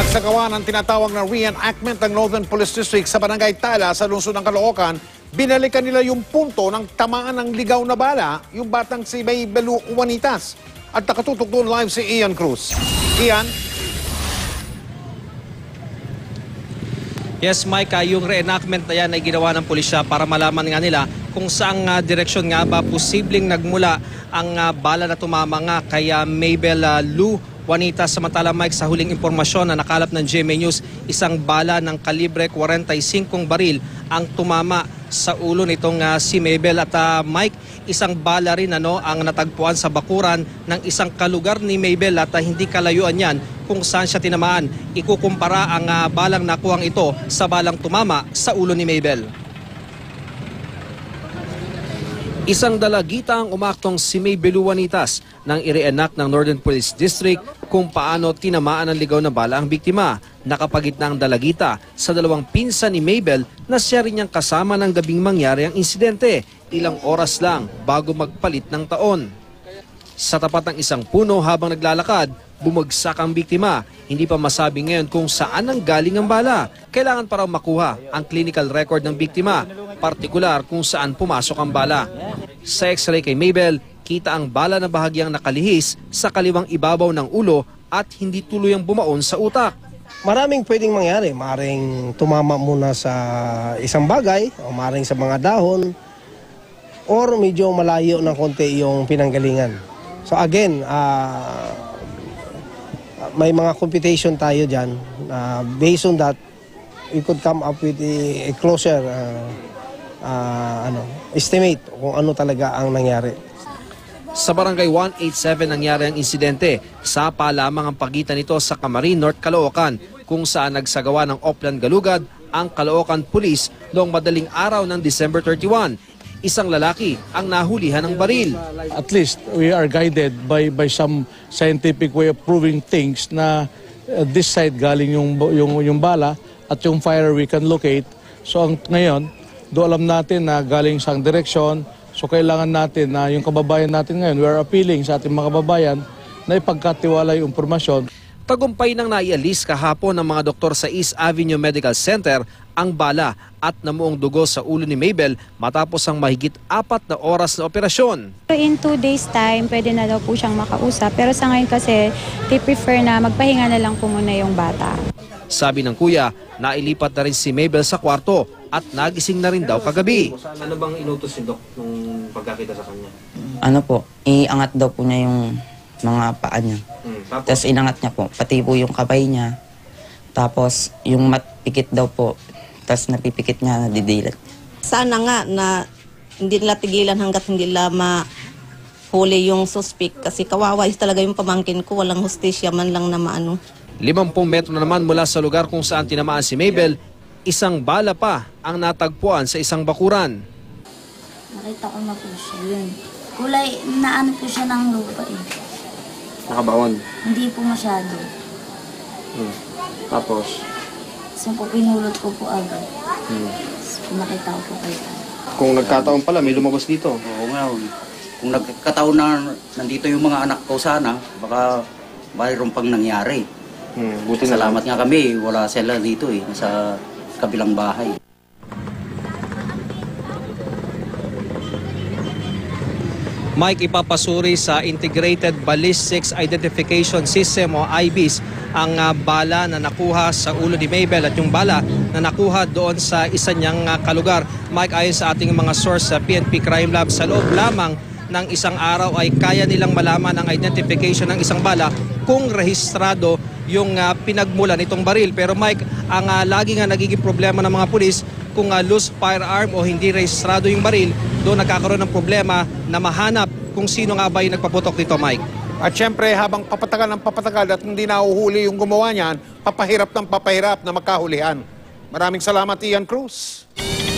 Nagsagawa ng tinatawag na reenactment ng Northern Police District sa Barangay Tala sa lungsod ng Caloocan. Binalikan nila yung punto ng tamaan ng ligaw na bala, yung batang si Maybel Juanitas. At nakatutok doon live si Ian Cruz. Ian? Yes, Mike, yung reenactment na yan ay ginawa ng pulisya para malaman nga nila kung saang direksyon nga ba posibleng nagmula ang bala na tumama nga kay Maybel Juanitas. Samantala, Mike, sa huling impormasyon na nakalap ng GMA News, isang bala ng kalibre 45 baril ang tumama sa ulo nitong si Maybel. At Mike, isang bala rin ang natagpuan sa bakuran ng isang kalugar ni Maybel at hindi kalayuan yan kung saan siya tinamaan. Ikukumpara ang balang nakuhang ito sa balang tumama sa ulo ni Maybel. Isang dalagita ang umaktong si Maybel Juanitas nang i-reenact ng Northern Police District kung paano tinamaan ng ligaw na bala ang biktima. Nakapagitna ang dalagita sa dalawang pinsan ni Maybel na siya rin niyang kasama ng gabing mangyari ang insidente, ilang oras lang bago magpalit ng taon. Sa tapat ng isang puno habang naglalakad, bumagsak ang biktima. Hindi pa masabi ngayon kung saan ang galing ang bala. Kailangan para makuha ang clinical record ng biktima, partikular kung saan pumasok ang bala. Sa x-ray kay Maybel, kita ang bala na bahagyang nakalihis sa kaliwang ibabaw ng ulo at hindi tuluyang bumaon sa utak. Maraming pwedeng mangyari. Maring tumama muna sa isang bagay o maring sa mga dahon or medyo malayo ng konti yung pinanggalingan. So again, may mga computation tayo dyan. Based on that, we could come up with a closer estimate kung ano talaga ang nangyari. Sa barangay 187 nangyari ang insidente. Sapa lamang ang pagitan nito sa Camarin, North Caloocan, kung saan nagsagawa ng Oplan Galugad ang Caloocan Police noong madaling araw ng December 31. Isang lalaki ang nahulihan ng baril. At least we are guided by some scientific way of proving things na this side galing yung bala at yung fire we can locate. So ngayon, alam natin na galing sa direksyon. So kailangan natin na yung kababayan natin ngayon, we are appealing sa ating mga kababayan na ipagkatiwala yung impormasyon. Tagumpay nang naialis kahapon ng mga doktor sa East Avenue Medical Center ang bala at namuong dugo sa ulo ni Maybel matapos ang mahigit 4 na oras na operasyon. In 2 days time, pwede na daw po siyang makausap. Pero sa ngayon kasi, they prefer na magpahinga na lang po muna yung bata. Sabi ng kuya, nailipat na rin si Maybel sa kwarto at nagising na rin daw kagabi. Ano bang inutos ni Doc nung pagkakita sa kanya? Ano po, iangat daw po niya yung mga paa niya. Tapos inangat niya po, pati po yung kamay niya. Tapos yung matpikit daw po, tapos napipikit niya, nadidilat. Sana nga na hindi nila tigilan hanggat hindi nila mahuli yung suspect. Kasi kawawa talaga yung pamangkin ko, walang hustisya man lang na maano. 50 metro na naman mula sa lugar kung saan tinamaan si Maybel, isang bala pa ang natagpuan sa isang bakuran. Nakita ko na po siya yun. Kulay, naano po siya ng lupa eh. Nakabaon? Hindi po masyado. Tapos? So po pinulot ko po agad. So nakita ko po kayo. Kung nagkataon pala, may lumabas dito. Oo nga. Kung nagkataon na nandito yung mga anak ko sana, baka mayroon pang nangyari. Buti Salamat nga kami, wala sila dito sa kabilang bahay. Mike, ipapasuri sa Integrated Ballistics Identification System o IBIS ang bala na nakuha sa ulo ni Maybel at yung bala na nakuha doon sa isa niyang kalugar. Mike, ayon sa ating mga source sa PNP Crime Lab, sa loob lamang ng isang araw ay kaya nilang malaman ang identification ng isang bala kung rehistrado yung pinagmula nitong baril. Pero Mike, ang lagi nga nagiging problema ng mga pulis, kung loose firearm o hindi rehistrado yung baril, doon nagkakaroon ng problema na mahanap kung sino nga ba yung nagpaputok nito, Mike. At syempre, habang papatagal ng papatagal at hindi nahuhuli yung gumawa niyan, papahirap ng papahirap na magkahulihan. Maraming salamat, Ian Cruz.